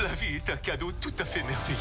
La vie est un cadeau tout à fait merveilleux.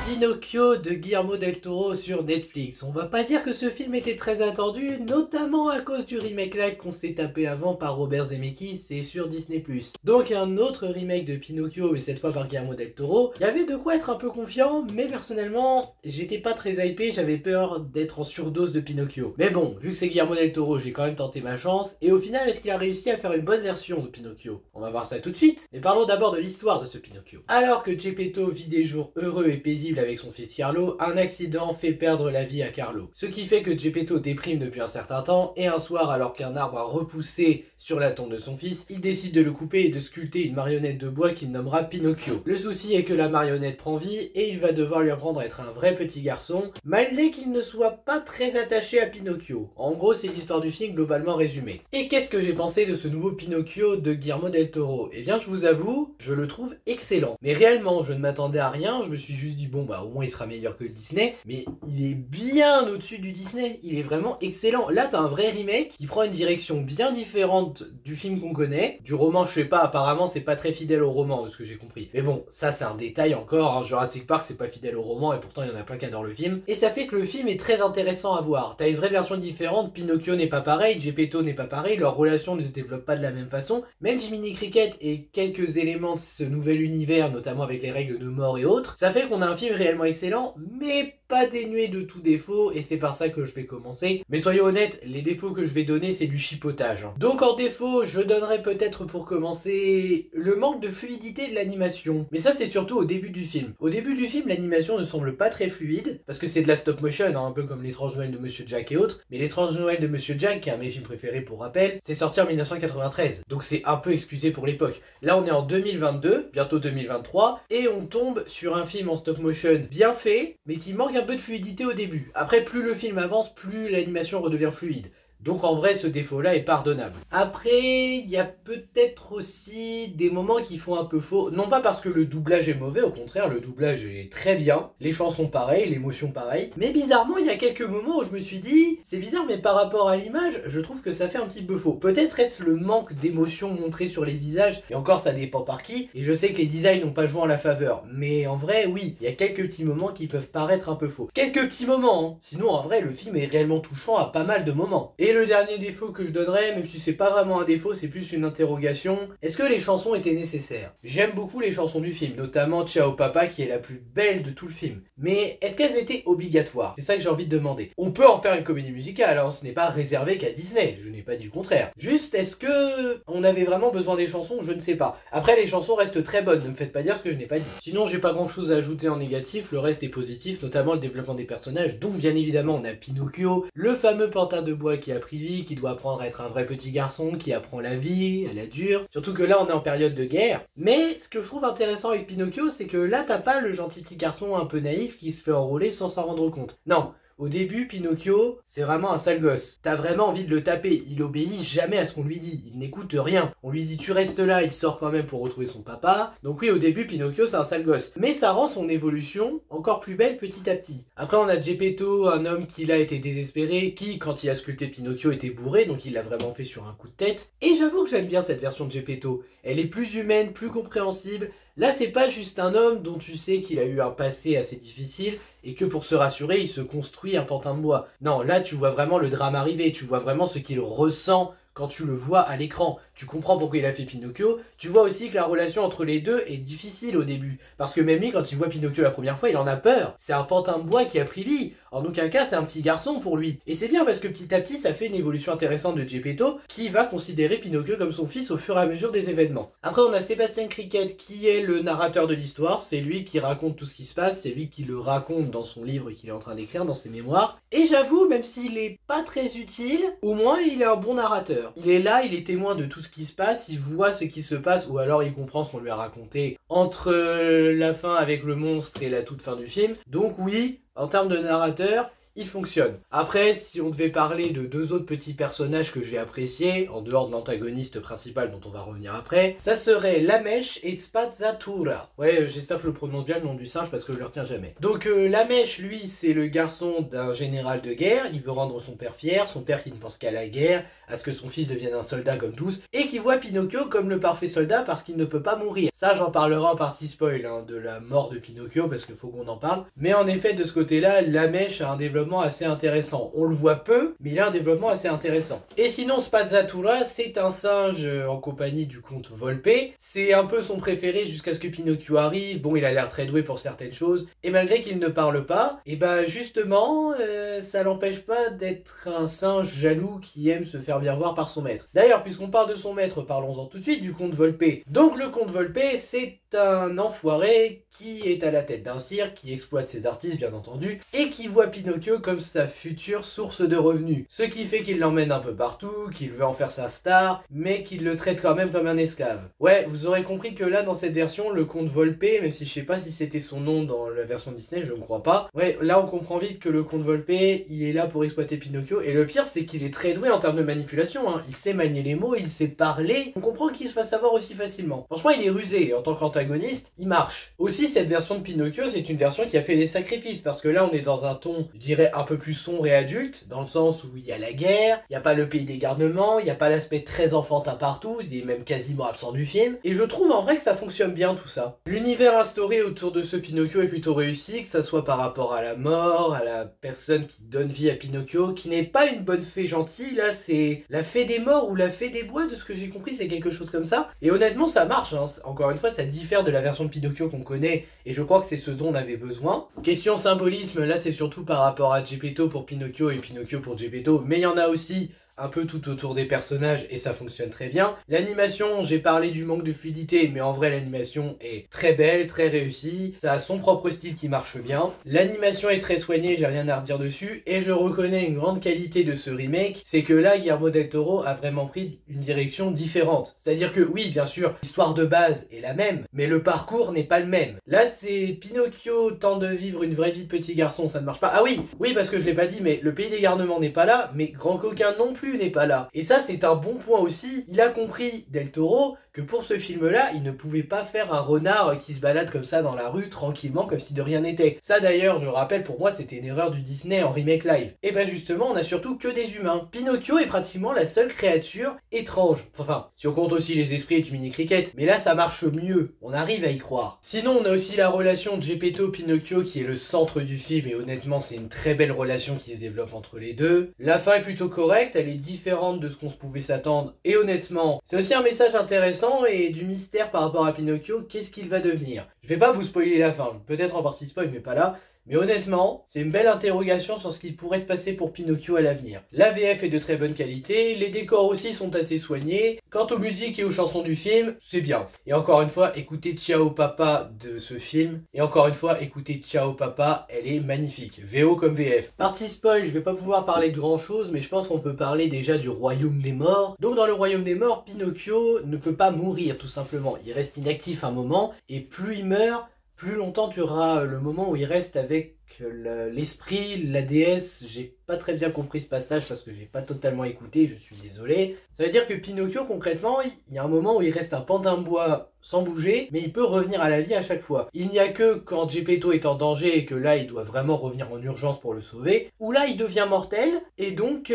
Pinocchio de Guillermo del Toro sur Netflix. On va pas dire que ce film était très attendu, notamment à cause du remake live qu'on s'est tapé avant par Robert Zemeckis et sur Disney+. Donc un autre remake de Pinocchio, mais cette fois par Guillermo del Toro. Il y avait de quoi être un peu confiant, mais personnellement, j'étais pas très hypé, j'avais peur d'être en surdose de Pinocchio. Mais bon, vu que c'est Guillermo del Toro, j'ai quand même tenté ma chance, et au final, est-ce qu'il a réussi à faire une bonne version de Pinocchio? On va voir ça tout de suite, mais parlons d'abord de l'histoire de ce Pinocchio. Alors que Geppetto vit des jours heureux et paisibles avec son fils Carlo, un accident fait perdre la vie à Carlo. Ce qui fait que Geppetto déprime depuis un certain temps, et un soir, alors qu'un arbre a repoussé sur la tombe de son fils, il décide de le couper et de sculpter une marionnette de bois qu'il nommera Pinocchio. Le souci est que la marionnette prend vie, et il va devoir lui apprendre à être un vrai petit garçon, malgré qu'il ne soit pas très attaché à Pinocchio. En gros, c'est l'histoire du film globalement résumée. Et qu'est-ce que j'ai pensé de ce nouveau Pinocchio de Guillermo del Toro? Eh bien, je vous avoue, je le trouve excellent. Mais réellement, je ne m'attendais à rien, je me suis juste dit, bon bah au moins il sera meilleur que le Disney, mais il est bien au-dessus du Disney, il est vraiment excellent. Là, t'as un vrai remake qui prend une direction bien différente du film qu'on connaît. Du roman, je sais pas, apparemment c'est pas très fidèle au roman, de ce que j'ai compris. Mais bon, ça c'est un détail encore, hein. Jurassic Park c'est pas fidèle au roman, et pourtant il y en a plein qui adorent le film. Et ça fait que le film est très intéressant à voir. T'as une vraie version différente, Pinocchio n'est pas pareil, Geppetto n'est pas pareil, leur relation ne se développe pas de la même façon. Même Jiminy Cricket et quelques éléments de ce nouvel univers, notamment avec les règles de mort et autres, ça fait qu'on a un film réellement excellent, mais pas dénué de tout défaut, et c'est par ça que je vais commencer. Mais soyons honnêtes, les défauts que je vais donner, c'est du chipotage. Donc en défaut, je donnerais peut-être pour commencer le manque de fluidité de l'animation. Mais ça, c'est surtout au début du film. Au début du film, l'animation ne semble pas très fluide, parce que c'est de la stop motion, hein, un peu comme l'étrange Noël de Monsieur Jack et autres. Mais l'étrange Noël de Monsieur Jack, qui est un de mes films préférés pour rappel, c'est sorti en 1993. Donc c'est un peu excusé pour l'époque. Là, on est en 2022, bientôt 2023, et on tombe sur un film en stop motion bien fait, mais qui manque un peu de fluidité au début. Après, plus le film avance, plus l'animation redevient fluide. Donc en vrai, ce défaut-là est pardonnable. Après, il y a peut-être aussi des moments qui font un peu faux. Non pas parce que le doublage est mauvais, au contraire, le doublage est très bien. Les chansons pareilles, l'émotion pareille. Mais bizarrement, il y a quelques moments où je me suis dit, c'est bizarre, mais par rapport à l'image, je trouve que ça fait un petit peu faux. Peut-être est-ce le manque d'émotion montré sur les visages, et encore ça dépend par qui. Et je sais que les designs n'ont pas joué en la faveur. Mais en vrai, oui, il y a quelques petits moments qui peuvent paraître un peu faux. Quelques petits moments, hein. Sinon en vrai, le film est réellement touchant à pas mal de moments. Et le dernier défaut que je donnerais, même si c'est pas vraiment un défaut, c'est plus une interrogation, est-ce que les chansons étaient nécessaires? J'aime beaucoup les chansons du film, notamment Ciao Papa qui est la plus belle de tout le film. Mais est-ce qu'elles étaient obligatoires? C'est ça que j'ai envie de demander. On peut en faire une comédie musicale, hein, ce n'est pas réservé qu'à Disney, je n'ai pas dit le contraire. Juste, est-ce que on avait vraiment besoin des chansons? Je ne sais pas. Après, les chansons restent très bonnes, ne me faites pas dire ce que je n'ai pas dit. Sinon, j'ai pas grand chose à ajouter en négatif, le reste est positif, notamment le développement des personnages. Donc bien évidemment, on a Pinocchio, le fameux pantin de bois qui a pris vie, qui doit apprendre à être un vrai petit garçon, qui apprend la vie, à la dure. Surtout que là, on est en période de guerre. Mais ce que je trouve intéressant avec Pinocchio, c'est que là, t'as pas le gentil petit garçon un peu naïf qui se fait enrôler sans s'en rendre compte. Non. Au début, Pinocchio, c'est vraiment un sale gosse. T'as vraiment envie de le taper. Il obéit jamais à ce qu'on lui dit. Il n'écoute rien. On lui dit tu restes là, il sort quand même pour retrouver son papa. Donc oui, au début, Pinocchio, c'est un sale gosse. Mais ça rend son évolution encore plus belle petit à petit. Après, on a Geppetto, un homme qui là était désespéré, qui, quand il a sculpté Pinocchio, était bourré, donc il l'a vraiment fait sur un coup de tête. Et j'avoue que j'aime bien cette version de Geppetto. Elle est plus humaine, plus compréhensible. Là, c'est pas juste un homme dont tu sais qu'il a eu un passé assez difficile et que pour se rassurer, il se construit un pantin de bois. Non, là, tu vois vraiment le drame arriver, tu vois vraiment ce qu'il ressent quand tu le vois à l'écran. Tu comprends pourquoi il a fait Pinocchio. Tu vois aussi que la relation entre les deux est difficile au début. Parce que même lui, quand il voit Pinocchio la première fois, il en a peur. C'est un pantin de bois qui a pris vie. En aucun cas, c'est un petit garçon pour lui. Et c'est bien parce que petit à petit, ça fait une évolution intéressante de Geppetto qui va considérer Pinocchio comme son fils au fur et à mesure des événements. Après, on a Sébastien Cricket qui est le narrateur de l'histoire. C'est lui qui raconte tout ce qui se passe. C'est lui qui le raconte dans son livre qu'il est en train d'écrire, dans ses mémoires. Et j'avoue, même s'il est pas très utile, au moins il est un bon narrateur. Il est là, il est témoin de tout ce qui se passe, il voit ce qui se passe, ou alors il comprend ce qu'on lui a raconté entre la fin avec le monstre et la toute fin du film. Donc oui, en termes de narrateur, il fonctionne. Après, si on devait parler de deux autres petits personnages que j'ai appréciés, en dehors de l'antagoniste principal dont on va revenir après, ça serait Lamèche et Spazzatura. Ouais, j'espère que je le prononce bien le nom du singe parce que je le retiens jamais. Donc Lamèche, lui, c'est le garçon d'un général de guerre, il veut rendre son père fier, son père qui ne pense qu'à la guerre, à ce que son fils devienne un soldat comme tous, et qui voit Pinocchio comme le parfait soldat parce qu'il ne peut pas mourir. Ça, j'en parlerai en partie spoil, hein, de la mort de Pinocchio, parce qu'il faut qu'on en parle. Mais en effet, de ce côté-là, Lamèche a un développement assez intéressant. On le voit peu, mais il a un développement assez intéressant. Et sinon, Spazzatura, c'est un singe en compagnie du comte Volpe. C'est un peu son préféré jusqu'à ce que Pinocchio arrive. Bon, il a l'air très doué pour certaines choses. Et malgré qu'il ne parle pas, et ben justement, ça l'empêche pas d'être un singe jaloux qui aime se faire bien voir par son maître. D'ailleurs, puisqu'on parle de son maître, parlons-en tout de suite du comte Volpe. Donc le comte Volpe, c'est un enfoiré qui est à la tête d'un cirque, qui exploite ses artistes bien entendu, et qui voit Pinocchio comme sa future source de revenus. Ce qui fait qu'il l'emmène un peu partout, qu'il veut en faire sa star, mais qu'il le traite quand même comme un esclave. Ouais, vous aurez compris que là dans cette version, le comte Volpe, même si je sais pas si c'était son nom dans la version Disney, je ne crois pas. Ouais, là on comprend vite que le comte Volpe, il est là pour exploiter Pinocchio, et le pire c'est qu'il est très doué en termes de manipulation, hein. Il sait manier les mots, il sait parler, on comprend qu'il se fasse avoir aussi facilement. Franchement il est rusé, en tant qu'antagoniste, il marche. Aussi cette version de Pinocchio, c'est une version qui a fait des sacrifices, parce que là on est dans un ton, je dirais, un peu plus sombre et adulte, dans le sens où il y a la guerre, il n'y a pas le pays des garnements, il n'y a pas l'aspect très enfantin partout, il est même quasiment absent du film, et je trouve en vrai que ça fonctionne bien tout ça. L'univers instauré autour de ce Pinocchio est plutôt réussi, que ça soit par rapport à la mort, à la personne qui donne vie à Pinocchio, qui n'est pas une bonne fée gentille, là c'est la fée des morts ou la fée des bois, de ce que j'ai compris, c'est quelque chose comme ça, et honnêtement ça marche, hein. Encore une fois ça diffère de la version de Pinocchio qu'on connaît, et je crois que c'est ce dont on avait besoin. Question symbolisme, là c'est surtout par rapport à Geppetto pour Pinocchio et Pinocchio pour Geppetto, mais il y en a aussi un peu tout autour des personnages et ça fonctionne très bien. L'animation, j'ai parlé du manque de fluidité, mais en vrai l'animation est très belle, très réussie. Ça a son propre style qui marche bien. L'animation est très soignée, j'ai rien à redire dessus. Et je reconnais une grande qualité de ce remake, c'est que là Guillermo del Toro a vraiment pris une direction différente. C'est-à-dire que oui, bien sûr, l'histoire de base est la même, mais le parcours n'est pas le même. Là c'est Pinocchio tente de vivre une vraie vie de petit garçon, ça ne marche pas. Ah oui, parce que je l'ai pas dit, mais le pays des garnements n'est pas là, mais Grand Coquin non plus n'est pas là. Et ça c'est un bon point aussi. Il a compris, Del Toro, que pour ce film-là, il ne pouvait pas faire un renard qui se balade comme ça dans la rue tranquillement comme si de rien n'était. Ça d'ailleurs, je rappelle, pour moi c'était une erreur du Disney en remake live. Et ben justement, on a surtout que des humains. Pinocchio est pratiquement la seule créature étrange. Enfin, si on compte aussi les esprits du mini cricket, mais là ça marche mieux, on arrive à y croire. Sinon, on a aussi la relation Geppetto-Pinocchio qui est le centre du film et honnêtement c'est une très belle relation qui se développe entre les deux. La fin est plutôt correcte, elle est différente de ce qu'on se pouvait s'attendre et honnêtement, c'est aussi un message intéressant et du mystère par rapport à Pinocchio, qu'est-ce qu'il va devenir. Je vais pas vous spoiler la fin, peut-être en partie spoil mais pas là. Mais honnêtement, c'est une belle interrogation sur ce qui pourrait se passer pour Pinocchio à l'avenir. La VF est de très bonne qualité, les décors aussi sont assez soignés. Quant aux musiques et aux chansons du film, c'est bien. Et encore une fois, écoutez Ciao Papa de ce film. Et encore une fois, écoutez Ciao Papa, elle est magnifique. VO comme VF. Partie spoil, je vais pas pouvoir parler de grand chose, mais je pense qu'on peut parler déjà du royaume des morts. Donc dans le royaume des morts, Pinocchio ne peut pas mourir tout simplement. Il reste inactif un moment, et plus il meurt, plus longtemps tu auras le moment où il reste avec l'esprit, la déesse. J'ai pas très bien compris ce passage parce que j'ai pas totalement écouté, je suis désolé. Ça veut dire que Pinocchio concrètement, il y a un moment où il reste un pantin de bois sans bouger, mais il peut revenir à la vie à chaque fois. Il n'y a que quand Geppetto est en danger et que là il doit vraiment revenir en urgence pour le sauver, où là il devient mortel et donc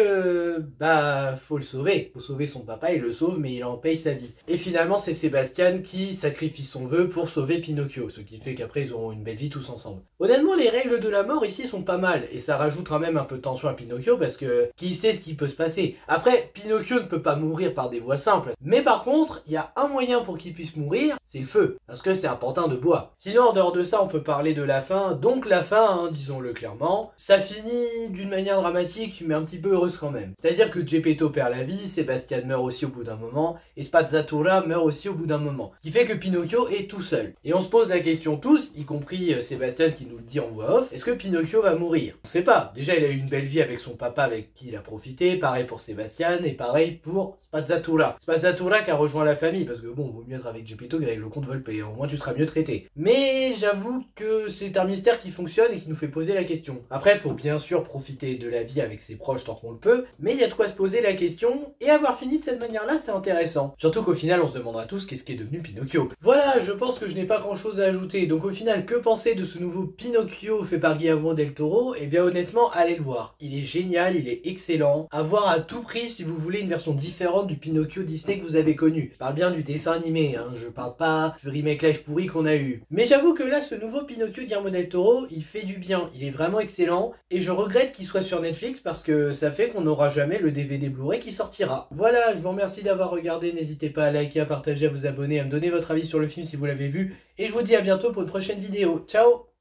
faut le sauver. Faut sauver son papa, il le sauve mais il en paye sa vie. Et finalement c'est Sébastien qui sacrifie son vœu pour sauver Pinocchio, ce qui fait qu'après ils auront une belle vie tous ensemble. Honnêtement les règles de la mort ici sont pas mal et ça rajoute quand même un peu de tension à Pinocchio parce que qui sait ce qui peut se passer. Après Pinocchio ne peut pas mourir par des voies simples, mais par contre il y a un moyen pour qu'il puisse mourir, c'est le feu, parce que c'est un pantin de bois. Sinon en dehors de ça on peut parler de la fin, donc la fin, disons-le clairement, ça finit d'une manière dramatique mais un petit peu heureuse quand même. C'est-à-dire que Geppetto perd la vie, Sébastien meurt aussi au bout d'un moment, et Spazzatura meurt aussi au bout d'un moment. Ce qui fait que Pinocchio est tout seul. Et on se pose la question tous, y compris Sébastien qui nous le dit en voix off, est-ce que Pinocchio va mourir? On sait pas, déjà il a eu une belle vie vie avec son papa avec qui il a profité, pareil pour Sébastien et pareil pour Spazzatura. Spazzatura qui a rejoint la famille, parce que bon, vaut mieux être avec Geppetto qu'avec le comte Volpe, au moins tu seras mieux traité. Mais j'avoue que c'est un mystère qui fonctionne et qui nous fait poser la question. Après, faut bien sûr profiter de la vie avec ses proches tant qu'on le peut, mais il y a de quoi se poser la question, et avoir fini de cette manière-là, c'est intéressant. Surtout qu'au final, on se demandera tous qu'est-ce qui est devenu Pinocchio. Voilà, je pense que je n'ai pas grand-chose à ajouter, donc au final, que penser de ce nouveau Pinocchio fait par Guillermo del Toro? Eh bien honnêtement, allez le voir. Il est génial, il est excellent. À voir à tout prix si vous voulez une version différente du Pinocchio Disney que vous avez connu. Je parle bien du dessin animé, hein, je parle pas du remake live pourri qu'on a eu. Mais j'avoue que là, ce nouveau Pinocchio Guillermo del Toro, il fait du bien, il est vraiment excellent, et je regrette qu'il soit sur Netflix parce que ça fait qu'on n'aura jamais le DVD Blu-ray qui sortira. Voilà, je vous remercie d'avoir regardé, n'hésitez pas à liker, à partager, à vous abonner, à me donner votre avis sur le film si vous l'avez vu, et je vous dis à bientôt pour une prochaine vidéo. Ciao!